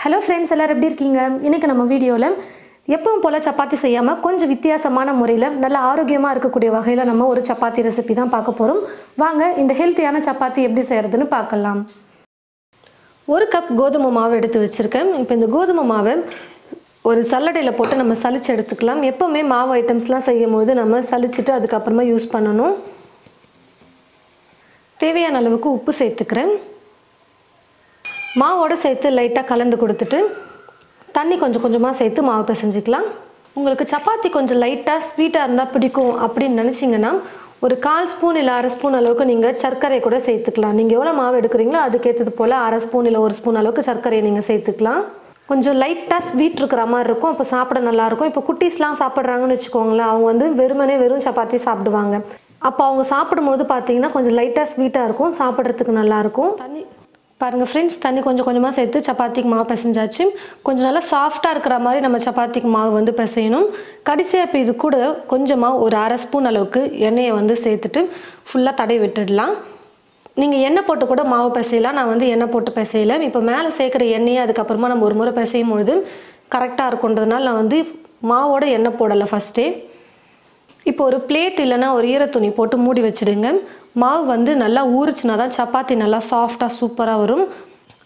Hello friends, எல்லாரும் எப்படி இருக்கீங்க? இன்னைக்கு நம்ம வீடியோல எப்பவும் போல சப்பாத்தி செய்யாம கொஞ்சம் வித்தியாசமான முறையில நல்ல ஆரோக்கியமா இருக்கக்கூடிய வகையில நம்ம ஒரு சப்பாத்தி ரெசிபி தான் பார்க்க போறோம். வாங்க இந்த ஹெல்தியான சப்பாத்தி எப்படி செய்யறதுன்னு பார்க்கலாம். 1 கப் கோதுமை மாவு எடுத்து வச்சிருக்கேன். இப்போ இந்த கோதுமை மாவை ஒரு சல்லடையில போட்டு நம்ம சலிச்சு எடுத்துக்கலாம். எப்பவுமே மாவு ஐட்டம்ஸ்லாம் செய்யும்போது நம்ம சலிச்சிட்டு அதுக்கு அப்புறமா யூஸ் பண்ணனும். தேவையான அளவுக்கு உப்பு சேர்த்துக்கிறேன். மாவோட சேர்த்து லைட்டா கலந்து கொடுத்துட்டு தண்ணி கொஞ்சம் கொஞ்சமா சேர்த்து மாவு பிசைஞ்சிக்கலாம். உங்களுக்கு சப்பாத்தி கொஞ்சம் லைட்டா ஸ்வீட்டா இருந்தா பிடிக்கும் அப்படி நினைச்சீங்கனா ஒரு 1/4 ஸ்பூன் இல்ல 1/2 ஸ்பூன் அளவுக்கு நீங்க சர்க்கரை கூட சேர்த்துக்கலாம். நீங்க எவ்வளவு மாவு எடுக்கறீங்களோ அதுக்கு ஏத்தது போல 1/2 ஸ்பூன் இல்ல 1 ஸ்பூன் அளவுக்கு சர்க்கரை நீங்க சேர்த்துக்கலாம். கொஞ்சம் லைட்டா ஸ்வீட் இருக்குற மாதிரி இருக்கும். அப்ப சாப்பிட நல்லா இருக்கும். இப்போ குட்டீஸ்லாம் சாப்பிடுறாங்கன்னு வெச்சுக்கோங்களே, அவங்க வெறும் சப்பாத்தி சாப்பிடுவாங்க. அப்ப அவங்க சாப்பிடும்போது பாத்தீங்கன்னா கொஞ்சம் லைட்டா ஸ்வீட்டா இருக்கும். சாப்பிடுறதுக்கு நல்லா இருக்கும். பாருங்க फ्रेंड्स, தண்ணி கொஞ்சம் கொஞ்சமா சேர்த்து சப்பாத்திக்கு மாவு பிசைஞ்சாச்சு. கொஞ்சம் நல்லா சாஃப்ட்டா இருக்குற மாதிரி நம்ம சப்பாத்திக்கு மாவு பிசையணும். கடைசியா இப்ப இது கூட கொஞ்சமா ஒரு 1/2 ஸ்பூன் அளவுக்கு எண்ணெயை சேர்த்துட்டு ஃபுல்லா தடவி விட்டுடலாம். நீங்க எண்ணெய் போட்டு கூட மாவு பிசையலாம். நான் எண்ணெய் போட்டு பிசையல. இப்போ மேலே சேர்க்கிற எண்ணெயை அதுக்கு அப்புறமா நம்ம ஒரு முறை பிசையும் பொழுது கரெக்ட்டா இருக்கும்ன்றதனால நான் மாவோட எண்ணெய் போடல ஃபர்ஸ்டே. இப்போ ஒரு பிளேட் இல்லனா ஒரு ஈர துணி போட்டு மூடி வச்சிடுங்க. மாவு நல்லா ஊறிச்சுனா தான் சப்பாத்தி நல்லா சாஃப்ட்டா சூப்பரா வரும்.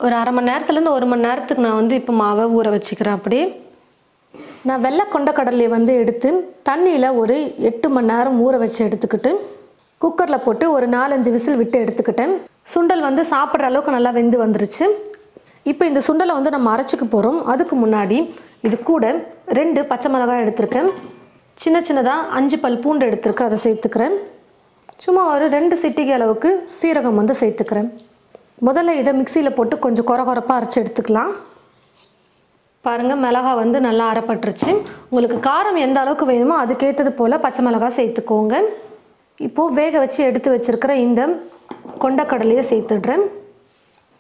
ஒரு 1/2 மணி நேரத்துல இருந்து 1 மணி நேரத்துக்கு நான் இப்போ மாவை ஊற வச்சிக்கிறேன். அப்படியே நான் வெள்ளை கொண்டக்கடலையை எடுத்து தண்ணியில ஒரு 8 மணி நேரம் ஊற வச்சு எடுத்துக்கிட்டு குக்கர்ல போட்டு ஒரு 4-5 விசில் விட்டு எடுத்துக்கிட்டேன். சுண்டல் சாப்பிடுற அளவுக்கு நல்லா வெந்து வந்துருச்சு. இப்போ இந்த சுண்டலை நம்ம அரைச்சுக்க போறோம். அதுக்கு முன்னாடி இது கூட 2 பச்சை மிளகாய் எடுத்துர்க்கேன். சின்ன சின்னதா 5 பல் பூண்டு எடுத்துர்க்கேன். அதை சேர்த்துக்கிறேன். சும்மா ஒரு 2 சிட்டிகை அளவுக்கு சீரகம் சேர்த்துக்கிறேன். முதல்ல இதை மிக்ஸியில போட்டு கொஞ்சம் கொரகொரப்பா அரைச்சு எடுத்துக்கலாம். பாருங்க, மிளகாய் நல்லா அரைப்பட்டுருச்சு. உங்களுக்கு காரம் எந்த அளவுக்கு வேணுமோ அதுக்கு ஏத்தது போல பச்சை மிளகாய் சேர்த்துக்கோங்க. இப்போ வேக வச்சு எடுத்து வச்சிருக்கிற இந்த கொண்டக்கடலையை சேர்த்துடுறேன்.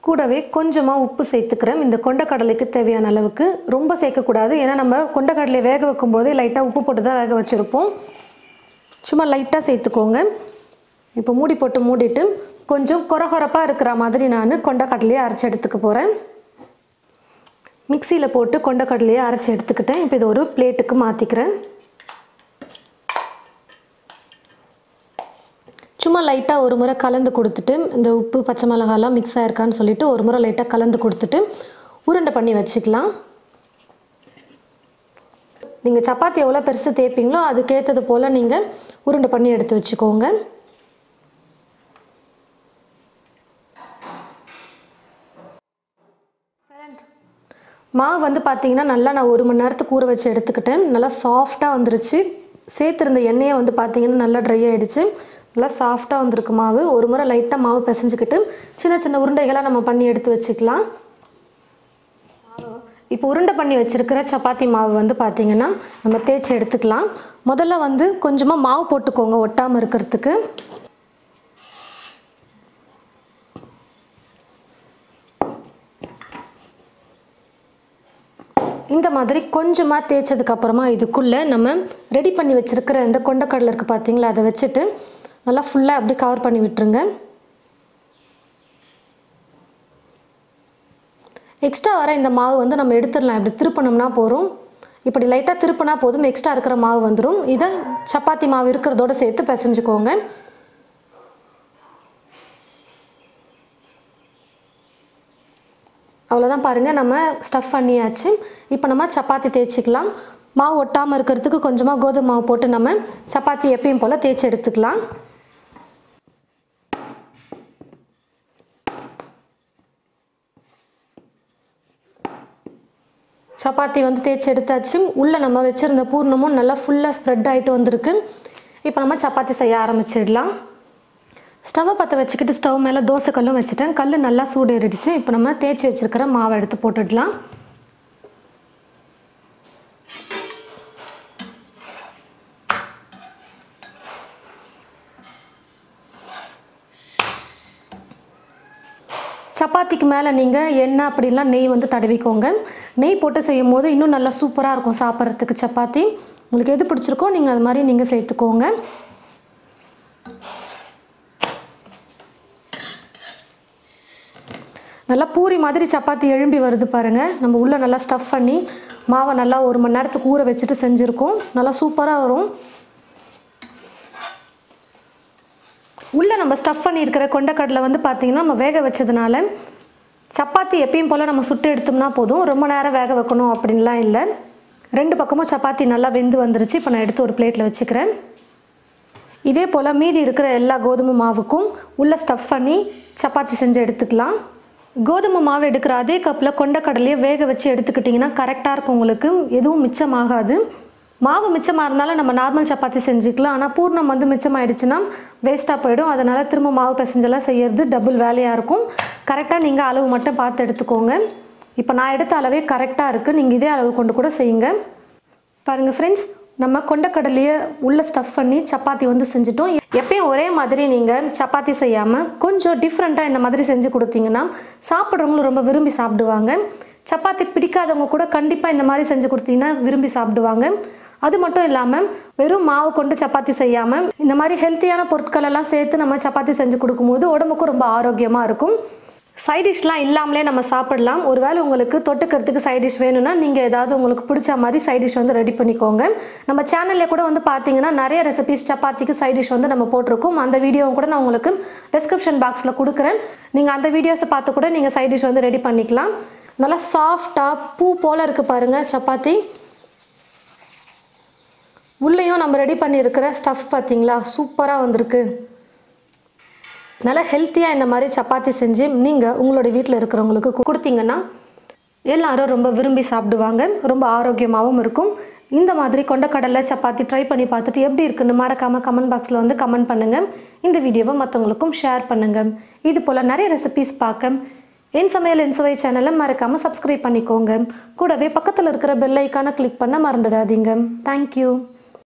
கூடவே கொஞ்சமா உப்பு சேர்த்துக்கிறேன். இந்த கொண்டக்கடலைக்கு தேவையான அளவுக்கு, ரொம்ப சேர்க்கக்கூடாது. ஏன்னா நம்ம கொண்டக்கடலையை வேக வைக்கும்போது லைட்டாக உப்பு போட்டு தான் வேக வச்சுருப்போம். சும்மா லைட்டாக சேர்த்துக்கோங்க. இப்போ மூடி போட்டு மூடிட்டு கொஞ்சம் கொரகொரப்பாக இருக்கிற மாதிரி நான் கொண்டக்கடலையை அரைச்சி எடுத்துக்க போகிறேன். மிக்சியில் போட்டு கொண்டக்கடலையை அரைச்சி எடுத்துக்கிட்டேன். இப்போ இது ஒரு பிளேட்டுக்கு மாற்றிக்கிறேன். சும்மா லைட்டாக ஒரு முறை கலந்து கொடுத்துட்டு இந்த உப்பு பச்சை மிளகாலாம் மிக்ஸ் ஆயிருக்கான்னு சொல்லிட்டு ஒரு முறை லைட்டாக கலந்து கொடுத்துட்டு உருண்டை பண்ணி வச்சுக்கலாம். நீங்கள் சப்பாத்தி எவ்வளோ பெருசு தேய்ப்பீங்களோ அதுக்கேற்றது போல் நீங்கள் உருண்டை பண்ணி எடுத்து வச்சுக்கோங்க. மாவு பார்த்தீங்கன்னா நல்லா நான் 1 மணி நேரத்துக்கு ஊற வச்சு எடுத்துக்கிட்டேன். நல்லா சாஃப்டாக வந்துருச்சு. சேர்த்துருந்த எண்ணெயை பார்த்தீங்கன்னா நல்லா ட்ரை ஆகிடுச்சு. நல்லா சாஃப்டாக வந்திருக்கு மாவு. ஒரு முறை லைட்டாக மாவு பிசைஞ்சுக்கிட்டு சின்ன சின்ன உருண்டைகளாக நம்ம பண்ணி எடுத்து வச்சுக்கலாம். இப்போ உருண்டை பண்ணி வச்சுருக்கிற சப்பாத்தி மாவு பார்த்தீங்கன்னா நம்ம தேய்ச்சி எடுத்துக்கலாம். முதல்ல கொஞ்சமாக மாவு போட்டுக்கோங்க ஒட்டாமல் இருக்கிறதுக்கு. இந்த மாதிரி கொஞ்சமாக தேய்ச்சதுக்கு அப்புறமா இதுக்குள்ளே நம்ம ரெடி பண்ணி வச்சுருக்கிற இந்த கொண்டக்கடலை இருக்குது பார்த்தீங்களா, அதை வச்சுட்டு நல்லா ஃபுல்லாக அப்படி கவர் பண்ணி விட்டுருங்க. எக்ஸ்ட்ரா வர இந்த மாவு நம்ம எடுத்துடலாம். இப்படி திருப்பணும்னா போதும். இப்படி லைட்டாக திருப்பினா போதும், எக்ஸ்ட்ரா இருக்கிற மாவு வந்துடும். இதை சப்பாத்தி மாவு இருக்கிறதோடு சேர்த்து பிசைஞ்சுக்கோங்க. அவ்வளோதான், பாருங்கள், நம்ம ஸ்டஃப் பண்ணியாச்சு. இப்போ நம்ம சப்பாத்தி தேய்ச்சிக்கலாம். மாவு ஒட்டாமல் இருக்கிறதுக்கு கொஞ்சமாக கோதுமை மாவு போட்டு நம்ம சப்பாத்தி எப்பயும் போல் தேய்ச்சி எடுத்துக்கலாம். சப்பாத்தி தேய்ச்சி எடுத்தாச்சு. உள்ளே நம்ம வச்சுருந்த பூர்ணமும் நல்லா ஃபுல்லாக ஸ்ப்ரெட் ஆகிட்டு வந்திருக்கு. இப்போ நம்ம சப்பாத்தி செய்ய ஆரம்பிச்சிடலாம். ஸ்டவ்வை பற்ற வச்சுக்கிட்டு ஸ்டவ் மேலே தோசை கல்லும் வச்சுட்டேன். கல் நல்லா சூடேறிடுச்சு. இப்போ நம்ம தேய்ச்சி வச்சுருக்கிற மாவை எடுத்து போட்டுடலாம். சப்பாத்திக்கு மேலே நீங்கள் எண்ணெய் அப்படிலாம் நெய் தடவிக்கோங்க. நெய் போட்டு செய்யும் போது இன்னும் நல்லா சூப்பராக இருக்கும் சாப்பிட்றதுக்கு சப்பாத்தி. உங்களுக்கு எது பிடிச்சிருக்கோ நீங்கள் அது மாதிரி நீங்கள் சேர்த்துக்கோங்க. நல்லா பூரி மாதிரி சப்பாத்தி எழும்பி வருது பாருங்கள். நம்ம உள்ளே நல்லா ஸ்டஃப் பண்ணி மாவை நல்லா 1 மணி நேரத்துக்கு ஊற வச்சுட்டு செஞ்சுருக்கோம். நல்லா சூப்பராக வரும். உள்ளே நம்ம ஸ்டஃப் பண்ணியிருக்கிற கொண்டக்கடலை வந்து பார்த்திங்கன்னா நம்ம வேக வச்சதுனால சப்பாத்தி எப்பயும் போல் நம்ம சுட்டு எடுத்தோம்னா போதும், ரொம்ப நேரம் வேக வைக்கணும் அப்படின்லாம் இல்லை. 2 பக்கமும் சப்பாத்தி நல்லா வெந்து வந்துருச்சு. இப்போ நான் எடுத்து ஒரு பிளேட்டில் வச்சுக்கிறேன். இதே போல் மீதி இருக்கிற எல்லா கோதுமை மாவுக்கும் உள்ளே ஸ்டஃப் பண்ணி சப்பாத்தி செஞ்சு எடுத்துக்கலாம். கோதுமை மாவு எடுக்கிற அதே கப்பில் கொண்டக்கடலையை வேக வச்சு எடுத்துக்கிட்டிங்கன்னா கரெக்டாக இருக்கும். உங்களுக்கு எதுவும் மிச்சமாகாது. மாவு மிச்சமாக இருந்தாலும் நம்ம நார்மல் சப்பாத்தி செஞ்சுக்கலாம். ஆனால் பூர்ணம் வந்து மிச்சமாகிடுச்சுன்னா வேஸ்ட்டாக போயிடும். அதனால் திரும்ப மாவு பிசைஞ்செல்லாம் செய்கிறது டபுள் வேலையாக இருக்கும். கரெக்டாக நீங்கள் அளவு மட்டும் பார்த்து எடுத்துக்கோங்க. இப்போ நான் எடுத்த அளவே கரெக்டாக இருக்குது. நீங்கள் இதே அளவு கொண்டு கூட செய்யுங்க. பாருங்கள் ஃப்ரெண்ட்ஸ், நம்ம கொண்டக்கடலையை உள்ளே ஸ்டஃப் பண்ணி சப்பாத்தி வந்து செஞ்சுட்டோம். எப்பயும் ஒரே மாதிரி நீங்கள் சப்பாத்தி செய்யாமல் கொஞ்சம் டிஃப்ரெண்ட்டாக இந்த மாதிரி செஞ்சு கொடுத்தீங்கன்னா சாப்பிட்றவங்களும் ரொம்ப விரும்பி சாப்பிடுவாங்க. சப்பாத்தி பிடிக்காதவங்க கூட கண்டிப்பாக இந்த மாதிரி செஞ்சு கொடுத்தீங்கன்னா விரும்பி சாப்பிடுவாங்க. அது மட்டும் இல்லாமல் வெறும் மாவு கொண்டு சப்பாத்தி செய்யாமல் இந்த மாதிரி ஹெல்த்தியான பொருட்கள் எல்லாம் சேர்த்து நம்ம சப்பாத்தி செஞ்சு கொடுக்கும்போது உடம்புக்கும் ரொம்ப ஆரோக்கியமாக இருக்கும். சைட் டிஷ்லாம் இல்லாமலே நம்ம சாப்பிடலாம். ஒருவேளை உங்களுக்கு தொட்டுக்கிறதுக்கு சைட் டிஷ் வேணும்னா நீங்கள் ஏதாவது உங்களுக்கு பிடிச்ச மாதிரி சைட் டிஷ் வந்து ரெடி பண்ணிக்கோங்க. நம்ம சேனலில் கூட வந்து பார்த்தீங்கன்னா நிறைய ரெசிபிஸ் சப்பாத்திக்கு சைட் டிஷ் வந்து நம்ம போட்டிருக்கோம். அந்த வீடியோவும் கூட நான் உங்களுக்கு டிஸ்கிரிப்ஷன் பாக்ஸில் கொடுக்குறேன். நீங்கள் அந்த வீடியோஸை பார்த்து கூட நீங்கள் சைட் டிஷ் வந்து ரெடி பண்ணிக்கலாம். நல்லா சாஃப்டாக பூ போல் இருக்குது பாருங்கள் சப்பாத்தி. உள்ளேயும் நம்ம ரெடி பண்ணியிருக்கிற ஸ்டஃப் பார்த்திங்களா, சூப்பராக வந்திருக்கு. நல்லா ஹெல்த்தியாக இந்த மாதிரி சப்பாத்தி செஞ்சு நீங்கள் உங்களுடைய வீட்டில் இருக்கிறவங்களுக்கு கொடுத்தீங்கன்னா எல்லாரும் ரொம்ப விரும்பி சாப்பிடுவாங்க. ரொம்ப ஆரோக்கியமாகவும் இருக்கும். இந்த மாதிரி கொண்டக்கடலை சப்பாத்தி ட்ரை பண்ணி பார்த்துட்டு எப்படி இருக்குன்னு மறக்காமல் கமெண்ட் பாக்ஸில் வந்து கமெண்ட் பண்ணுங்கள். இந்த வீடியோவை மற்றவங்களுக்கும் ஷேர் பண்ணுங்கள். இது போல் நிறைய ரெசிபிஸ் பார்க்க என் சமையல் என் சுவை சேனலை மறக்காமல் சப்ஸ்கிரைப் பண்ணிக்கோங்க. கூடவே பக்கத்தில் இருக்கிற பெல் ஐக்கானை கிளிக் பண்ண மறந்துடாதீங்க. தேங்க்யூ.